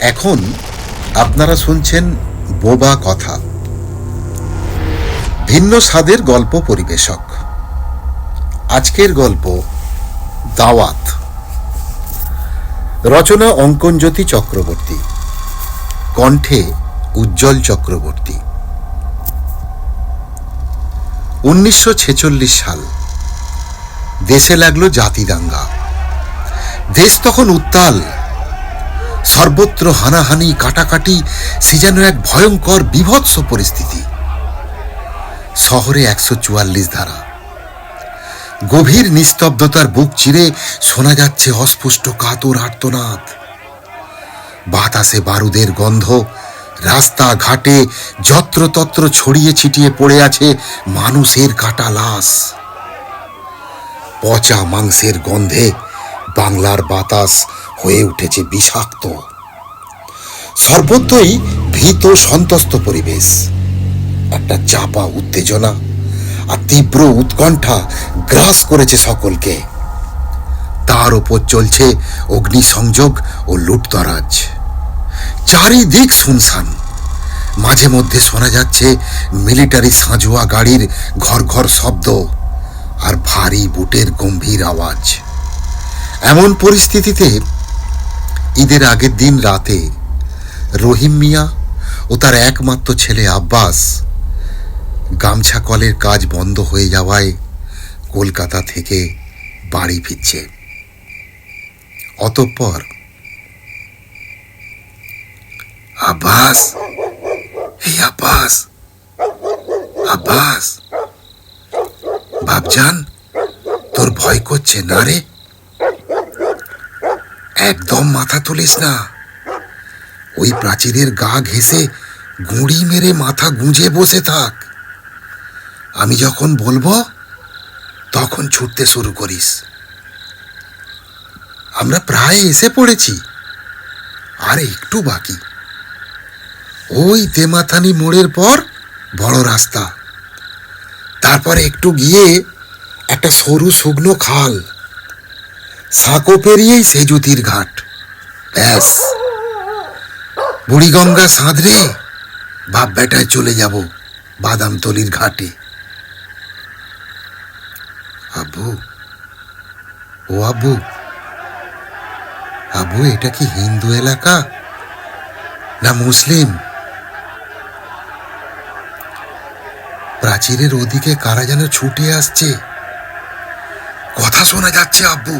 এখন আপনারা শুনছেন বোবা কথা, ভিন্ন স্বাদের গল্প পরিবেশক। আজকের গল্প দাওয়াত। রচনা অঙ্কনজ্যোতি চক্রবর্তী, কণ্ঠে উজ্জ্বল চক্রবর্তী। 1946 সাল। দেশে লাগলো জাতিদাঙ্গা। দেশ তখন উত্তাল। সর্বত্র হানাহানি, কাটাকাটি, সে যেন এক ভয়ঙ্কর বিভৎস পরিস্থিতি। শহরে 144 ধারা। গভীর নিস্তব্ধতার বুক চিরে শোনা যাচ্ছে অস্পষ্ট কাতর আর্তনাদ। বাতাসে বারুদের গন্ধ। রাস্তা ঘাটে যত্রতত্র ছড়িয়ে ছিটিয়ে পড়ে আছে মানুষের কাটা লাশ। পচা মাংসের গন্ধে বাংলার বাতাস হয়ে উঠেছে বিষাক্ত। সর্বত্রই ভীত সন্তস্ত পরিবেশ। একটা চাপা উত্তেজনা আর তীব্র উৎকণ্ঠা গ্রাস করেছে সকলকে। তার উপর চলছে অগ্নিসংযোগ ও লুটতরাজ। চারিদিক শুনশান। মাঝে মধ্যে শোনা যাচ্ছে মিলিটারি সাঁজোয়া গাড়ির ঘর ঘর শব্দ আর ভারী বুটের গম্ভীর আওয়াজ। এমন পরিস্থিতিতে ঈদের আগের দিন রাতে রহিম মিয়া ও তার একমাত্র ছেলে আব্বাস গামছা কলের কাজ বন্ধ হয়ে যাওয়ায় কলকাতা থেকে বাড়ি ফিরছে। অতঃপর আব্বাস, এই আব্বাস, আব্বাস, বাপজান, তোর ভয় করছে না রে? একদম মাথা তুলিস না। ওই প্রাচীরের গা ঘেঁষে গুঁড়ি মেরে মাথা গুঁজে বসে থাক। আমি যখন বলবো তখন ছুটতে শুরু করিস। আমরা প্রায় এসে পড়েছি, আর একটু বাকি। ওই তেমাথানি মোড়ের পর বড় রাস্তা, তারপর একটু গিয়ে একটা সরু শুকনো খাল, সাঁকো পেরিয়েই সেজুতির ঘাট। ব্যাস, বুড়িগঙ্গা সাঁতরে বাপ বেটায় চলে যাব বাদামতলির ঘাটে। আব্বু, ও আব্বু, আব্বু, এটা কি হিন্দু এলাকা না মুসলিম? প্রাচীরের ওদিকে কারা যেন ছুটে আসছে। কথা শোনা যাচ্ছে আব্বু।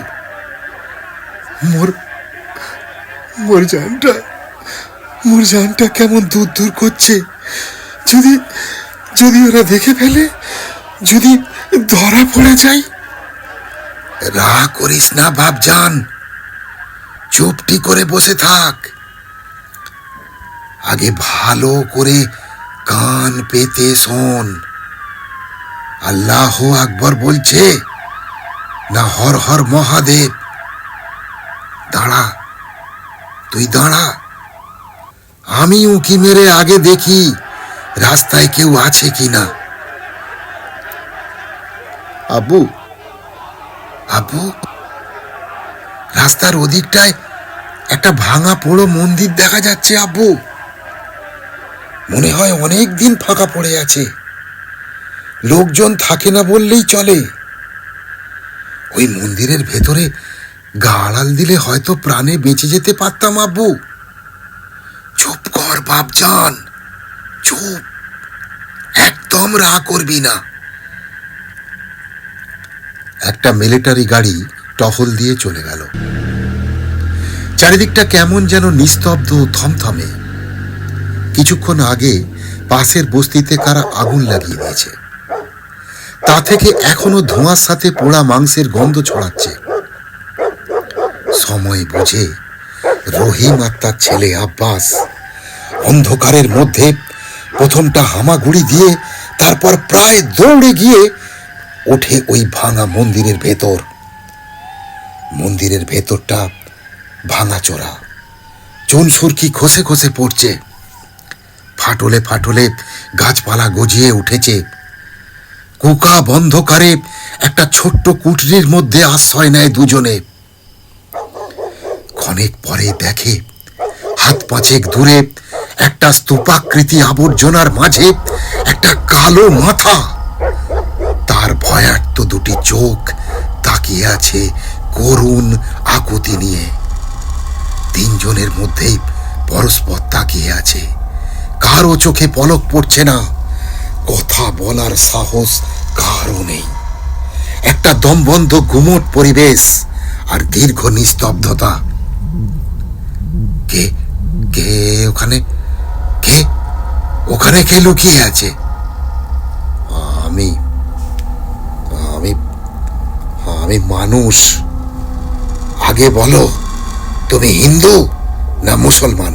মোর জানটা কেমন দূর দূর করছে। যদি ওরা দেখে ফেলে, যদি ধরা পড়ে যায়। রাগ করিস না বাপজান, চুপটি করে বসে থাক। আগে ভালো করে কান পেতে শোন। আল্লাহ আকবর বলছে না হর হর মহাদেব? দাঁড়া, তুই দাঁড়া। আমি উঁকি মেরে আগে দেখি রাস্তায় কেউ আছে কিনা। আব্বু, আব্বু, রাস্তার ওদিকটায় একটা ভাঙা পোড়ো মন্দির দেখা যাচ্ছে আব্বু। মনে হয় অনেক দিন ফাঁকা পড়ে আছে। লোকজন থাকে না বললেই চলে। ওই মন্দিরের ভেতরে গা আড়াল দিলে হয়তো প্রাণে বেঁচে যেতে পারতাম আব্বু। চুপ কর বাপজান, চুপ, একদম রাগ করবি না। একটা মিলিটারি গাড়ি টহল দিয়ে চলে গেল। চারিদিকটা কেমন যেন নিস্তব্ধ, থমথমে। কিছুক্ষণ আগে পাশের বস্তিতে কারা আগুন লাগিয়ে দিয়েছে। তা থেকে এখনো ধোঁয়ার সাথে পোড়া মাংসের গন্ধ ছড়াচ্ছে। সময় বুঝে রহিম আর তার ছেলে আব্বাস অন্ধকারের মধ্যে প্রথমটা হামাগুড়ি দিয়ে, তারপর প্রায় দৌড়ে গিয়ে ওঠে ওই ভাঙা মন্দিরের ভেতর। মন্দিরের ভেতরটা ভাঙাচোরা, চুন সুরকি খসে খসে পড়ছে। ফাটলে ফাটলে গাছপালা গজিয়ে উঠেছে। কুকা বন্ধকারে একটা ছোট্ট কুঠরির মধ্যে আশ্রয় নেয় দুজনে। ক্ষণেক পরে দেখে হাত পাঁচেক দূরে একটা স্তূপাকৃতি আবর্জনার মাঝে একটা কালো মাথা, তার ভয়ার্ত দুটি চোখ তাকিয়ে আছে করুণ আকুতি নিয়ে। তিনজনের মধ্যেই পরস্পর তাকিয়ে আছে, কারো চোখে পলক পড়ছে না, কথা বলার সাহস কারও নেই। একটা দমবন্ধ গুমট পরিবেশ আর দীর্ঘ নিস্তব্ধতা। কে কে ওখানে? কে ওখানে? কে লুকিয়ে আছে? আমি আমি আমি মানুষ। আগে বলো, তুমি হিন্দু না মুসলমান?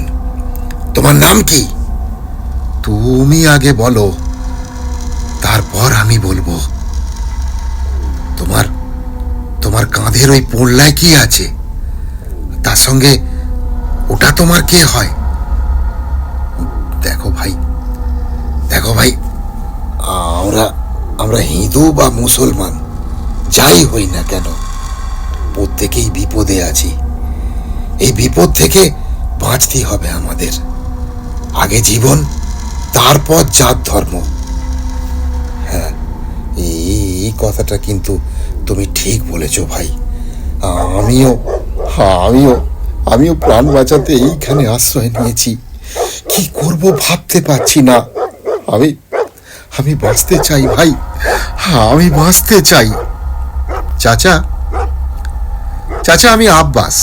তোমার নাম কি? তুমি আগে বলো, তারপর আমি বলবো। তোমার তোমার কাঁধের ওই পোড়লায় কি আছে? তার সঙ্গে ওটা তোমার কে হয়? দেখো ভাই, দেখো ভাই, আমরা আমরা হিন্দু বা মুসলমান যাই হই না কেন, প্রত্যেকেই বিপদে আছি। এই বিপদ থেকে বাঁচতে হবে আমাদের। আগে জীবন, তারপর জাত ধর্ম। হ্যাঁ, এই কথাটা কিন্তু তুমি ঠিক বলেছো ভাই। আমিও আমিও আমিও প্রাণ বাঁচাতে এইখানে আশ্রয় নিয়েছি। কি করব ভাবতে পারছি না। আমি আমি বাঁচতে চাই ভাই, আমি বাঁচতে চাই। চাচা, চাচা, আমি আব্বাস,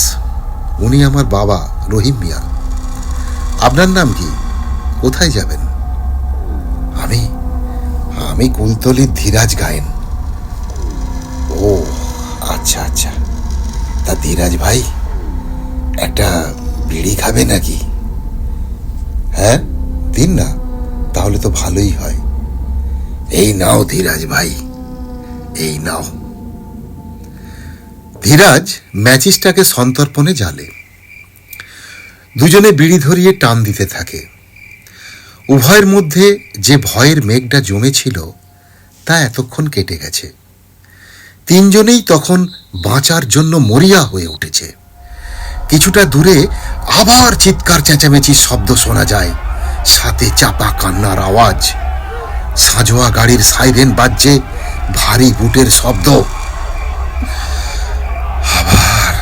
উনি আমার বাবা রহিম মিয়া। আপনার নাম কি? কোথায় যাবেন? আমি আমি কুলতলির ধীরাজ গায়েন। ও আচ্ছা আচ্ছা, তা ধীরাজ ভাই, একটা বিড়ি খাবে নাকি? হ্যাঁ, দিন না, তাহলে তো ভালোই হয়। এই নাও ধীরাজ ভাই, এই নাও। ধীরাজ ম্যাচিসটাকে সন্তর্পণে জ্বালে। দুজনে বিড়ি ধরিয়ে টান দিতে থাকে। উভয়ের মধ্যে যে ভয়ের মেঘটা জমেছিল তা এতক্ষণ কেটে গেছে। তিনজনেই তখন বাঁচার জন্য মরিয়া হয়ে উঠেছে। কিছুটা দূরে আবার চিৎকার চেঁচামেচির শব্দ শোনা যায়, সাথে চাপা কান্নার আওয়াজ। সাঁজোয়া গাড়ির সাইরেন বাজছে, ভারী বুটের শব্দ। আবার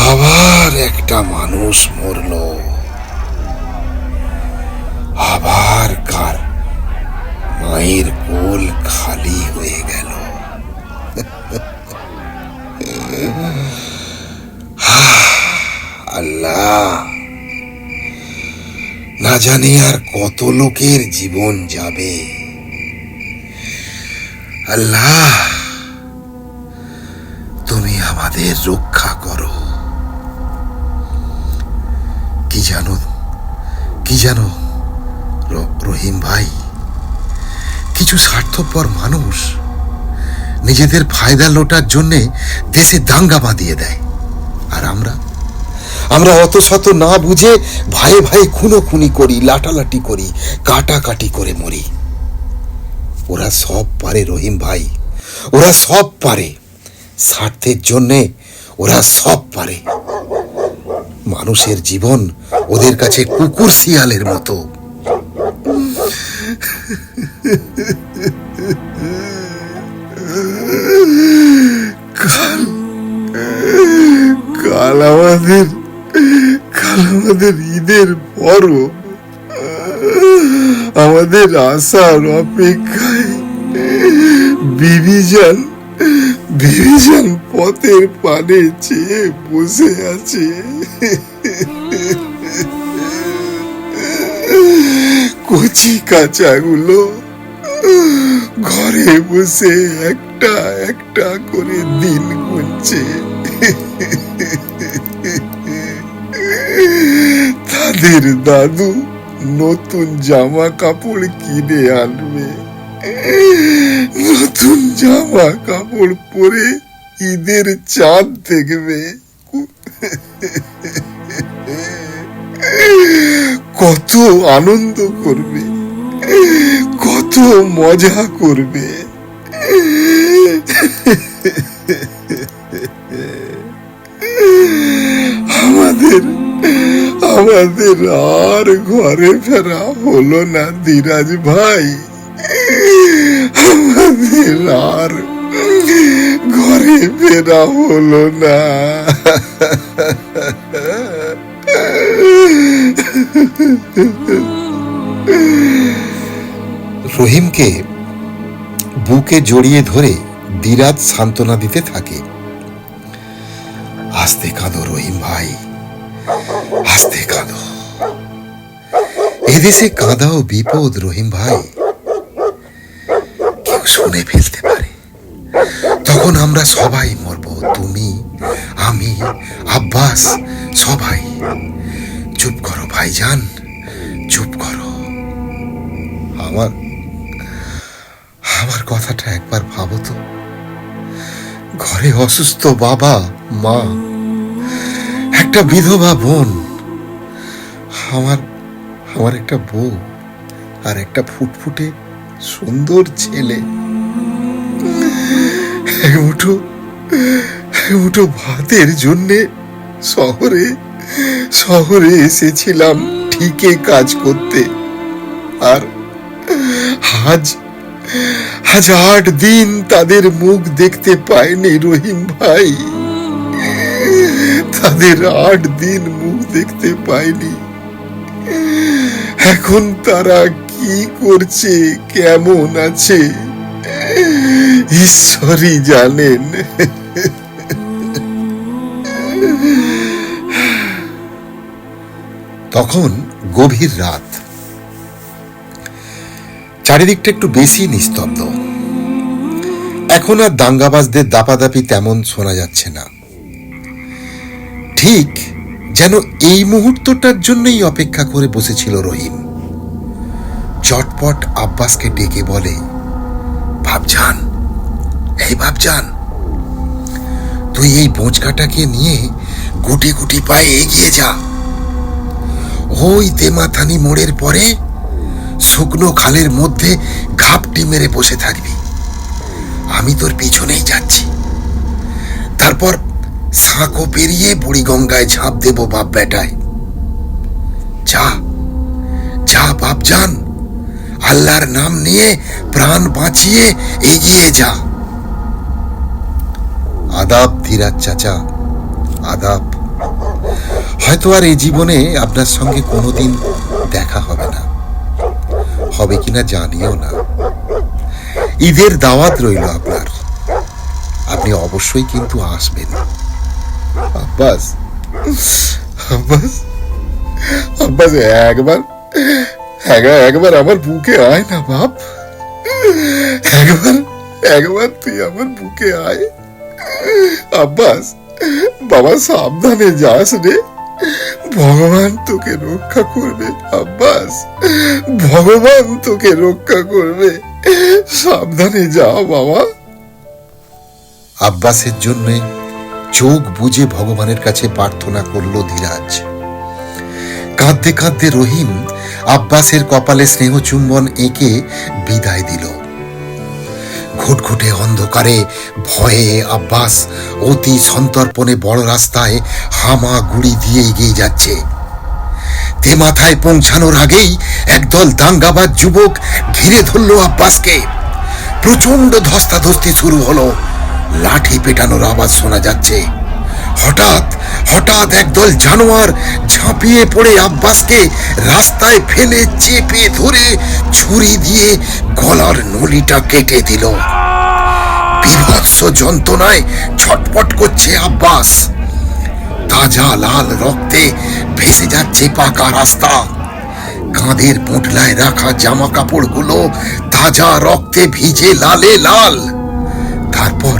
আবার একটা মানুষ মরল। আবার কার মায়ের কোল খালি হয়ে গেল। আল্লাহ, না জানি আর কত লোকের জীবন যাবে। আল্লাহ, তুমি আমাদের রক্ষা করো। কি জানো রহিম ভাই, কিছু স্বার্থপর মানুষ নিজেদের ফায়দা লোটার জন্যে দেশে দাঙ্গা বাঁধিয়ে দেয়, আর আমরা অত শত না বুঝে ভাই ভাই খুনোখুনি করি, লাটালাটি করি, কাটাকাটি করে মরি। ওরা সব পারে রহিম ভাই, ওরা সব পারে। স্বার্থের জন্যে ওরা সব পারে। মানুষের জীবন ওদের কাছে কুকুর শিয়ালের মতো। কাল আমাদের ঈদের পরব। আমাদের আশার অপেক্ষায় বিবিজান পথের পানে চেয়ে বসে আছে। কচি কাঁচাগুলো ঘরে বসে একটা একটা করে দিন গুনছে। তাদের দাদু নতুন জামা কাপড় কিনে আনবে। নতুন জামা কাপড় পরে ঈদের চাঁদ দেখবে। কত আনন্দ করবে, কত মজা করবে। আমাদের আর ঘরে ফেরা হলো না ধীরাজ ভাই, আমাদের আর ঘরে ফেরা হলো না। রহিমকে বুকে জড়িয়ে ধরে ধীরাজ সান্ত্বনা দিতে থাকে। আস্তে কাঁদো রহিম ভাই, আস্তে কাঁদো, এদেশে কাঁদাও বিপদ রহিম ভাই, কেউ শুনে ফেলতে পারে, তখন আমরা সবাই মরবো, তুমি, আমি, আব্বাস, সবাই। চুপ করো ভাইজান, চুপ করো। আমার আমার কথাটা একবার ভাবো তো, ঘরে অসুস্থ বাবা মা, একটা বিধবা বোন, আমার আমার একটা বউ আর একটা ফুটফুটে সুন্দর ছেলে। এক মুঠো ভাতের জন্যে শহরে শহরে এসেছিলাম ঠিকই কাজ করতে, আর আজ 8 দিন তাদের মুখ দেখতে পাইনি রহিম ভাই, তাদের 8 দিন মুখ দেখতে পাইনি। এখন তারা কি করছে, কেমন আছে, ঈশ্বরই জানেন। তখন গভীর রাত, চারিদিকটা একটু বেশি নিস্তব্ধ। এখন আর দাঙ্গাবাজদের দাপাদাপি তেমন শোনা যাচ্ছে না, ঠিক যেন এই মুহূর্তটার জন্যই অপেক্ষা করে বসেছিল রহিম। চটপট আব্বাসকে ডেকে বলে, ভাবজান, এই ভাবজান, তুই এই বোঁচকাটাকে নিয়ে গুটি গুটি পায়ে এগিয়ে যা, ওই তেমাথানি মোড়ের পরে শুকনো খালের মধ্যে ঘাপটি মেরে বসে থাকবি, আমি তোর পিছনেই যাচ্ছি। তারপর সাঁকো পেরিয়ে বুড়িগঙ্গায় ঝাঁপ দেব বাপ বেটায়। যা যা বাপজান, আল্লাহর নাম নিয়ে প্রাণ বাঁচিয়ে এগিয়ে যা। আদাব ধীরাজ চাচা, আদাব। হয়তো আর এই জীবনে আপনার সঙ্গে কোনোদিন দেখা হবে না, হবে কিনা জানিও না। ঈদের দাওয়াত রইল আপনার, আপনি অবশ্যই কিন্তু আসবেন। আব্বাস, আব্বাস, আব্বাস, একবার আমার বুকে আয় না বাপ, একবার তুই আমার বুকে আয়। আব্বাস, বাবা সাবধানে যাস রে, ভগবান তোকে রক্ষা করবে। আব্বাস, ভগবান তোকে রক্ষা করবে, সাবধানে যা বাবা। আব্বাসের জন্য চোখ বুজে ভগবানের কাছে প্রার্থনা করল ধীরাজ। কাঁদতে কাঁদতে রহিম আব্বাসের কপালে স্নেহ চুম্বন এঁকে বিদায় দিল। ঘুটঘুটে অন্ধকারে ভয়ে আব্বাস অতি সন্তর্পণে বড় রাস্তায় হামা গুড়ি দিয়ে এগিয়ে যাচ্ছে। তেমাথায় পৌঁছানোর আগেই একদল দাঙ্গাবাজ যুবক ঘিরে ধরল আব্বাসকে। প্রচন্ড ধস্তাধস্তি শুরু হলো, লাঠি পেটানোর আওয়াজ শোনা যাচ্ছে। হঠাৎ হঠাৎ একদল জানোয়ার ঝাঁপিয়ে পড়ে আব্বাসকে রাস্তায় ফেলে চেপে ধরে ছুরি দিয়ে গলার নলিটা কেটে দিল। বীভৎস যন্ত্রণায় ছটপট করছে আব্বাস। তাজা লাল রক্তে ভেসে যাচ্ছে পাকা রাস্তা। কাঁধের পোঁটলায় রাখা জামা কাপড়গুলো তাজা রক্তে ভিজে লালে লাল। তারপর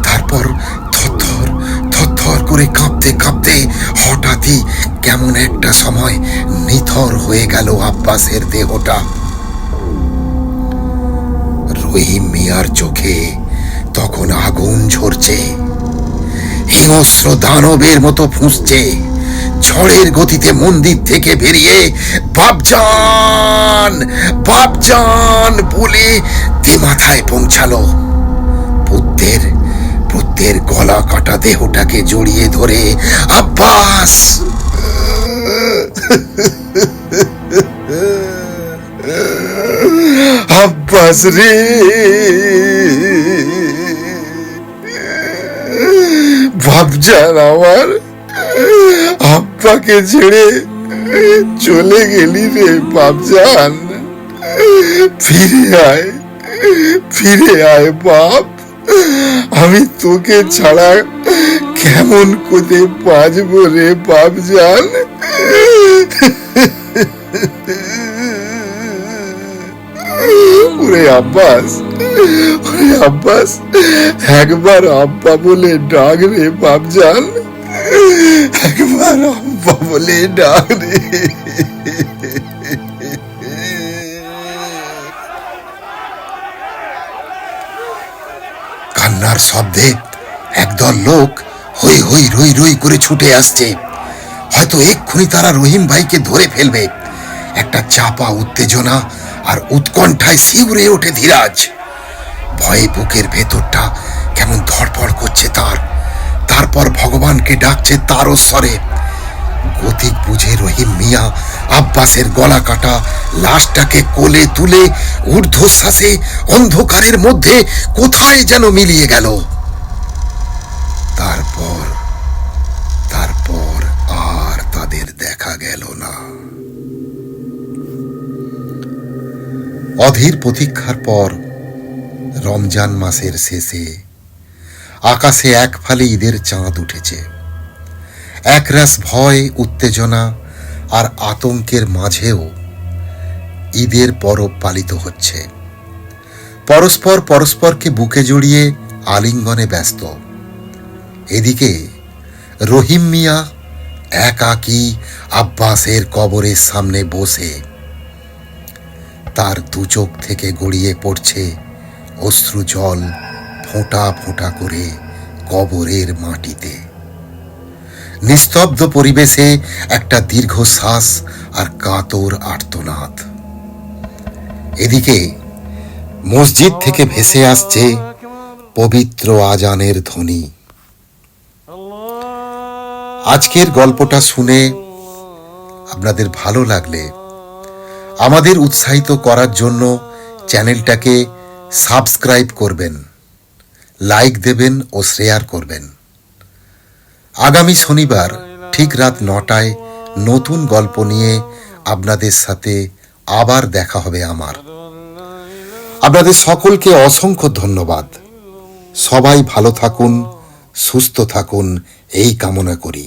তারপর থরথর থরথর করে কাঁপতে কাঁপতে হঠাৎই কেমন একটা সময় নিথর হয়ে গেল আব্বাসের দেহটা। রহিম মিয়ার চোখে তখন আগুন ঝরছে, হিংস্র দানবের মতো ফুঁসছে। ঝড়ের গতিতে মন্দির থেকে বেরিয়ে বাপজান বাপজান বলে তেমাথায় পৌঁছালো। পুত্রের গলা কাটা দেহটাকে জড়িয়ে ধরে আব্বাস আব্বাস রে, ভাবজান আমার, আব্বাকে ছেড়ে চলে গেলি রে ভাবজান। ফিরে আয়, ফিরে আয় বাপ, আমি তোকে ছাড়া কেমন করে বাঁচবো রে ভাবজান। ওরে আব্বাস, ওরে আব্বাস, একবার আব্বা বলে ডাক রে ভাবজান, একবার আব্বা বলে ডাক রে। কান্নার শব্দে একদল লোক হই হই রই রই করে ছুটে আসছে। হয়তো এক্ষুনি তারা রহিম ভাইকে ধরে ফেলবে। একটা চাপা উত্তেজনা আর উৎকণ্ঠায় শিউরে ওঠে ধীরাজ। ভয়ে বুকের ভেতরটা কেমন ধড়ফড় করছে তার। তারপর ভগবানকে ডাকছে তারও স্বরে। গতিক বুঝে রহিম মিয়া আব্বাসের গলা কাটা লাশটাকে কোলে তুলে ঊর্ধ্বশ্বাসে অন্ধকারের মধ্যে কোথায় যেন মিলিয়ে গেল। তারপর তারপর আর তাদের দেখা গেল না। অধীর প্রতীক্ষার পর রমজান মাসের শেষে আকাশে এক ফালি ঈদের চাঁদ উঠেছে। একরাশ ভয়, উত্তেজনা আর আতঙ্কের মাঝেও ঈদের পরব পালিত হচ্ছে। পরস্পর পরস্পরকে বুকে জড়িয়ে আলিঙ্গনে ব্যস্ত। এদিকে রহিম মিয়া একাকী আব্বাসের কবরের সামনে বসে। তার দু চোখ থেকে গড়িয়ে পড়ছে অশ্রু জল, ফোঁটা ফোঁটা করে কবরের মাটিতে। নিস্তব্ধ পরিবেশে একটা দীর্ঘশ্বাস আর কাতর আর্তনাদ। এদিকে মসজিদ থেকে ভেসে আসছে পবিত্র আজানের ধ্বনি। আজকের গল্পটা শুনে আপনাদের ভালো লাগলে আমাদের উৎসাহিত করার জন্য চ্যানেলটাকে সাবস্ক্রাইব করবেন, লাইক দেবেন ও শেয়ার করবেন। আগামী শনিবার ঠিক রাত 9টায় নতুন গল্প নিয়ে আপনাদের সাথে আবার দেখা হবে আমার। আপনাদের সকলকে অসংখ্য ধন্যবাদ। সবাই ভালো থাকুন, সুস্থ থাকুন এই কামনা করি।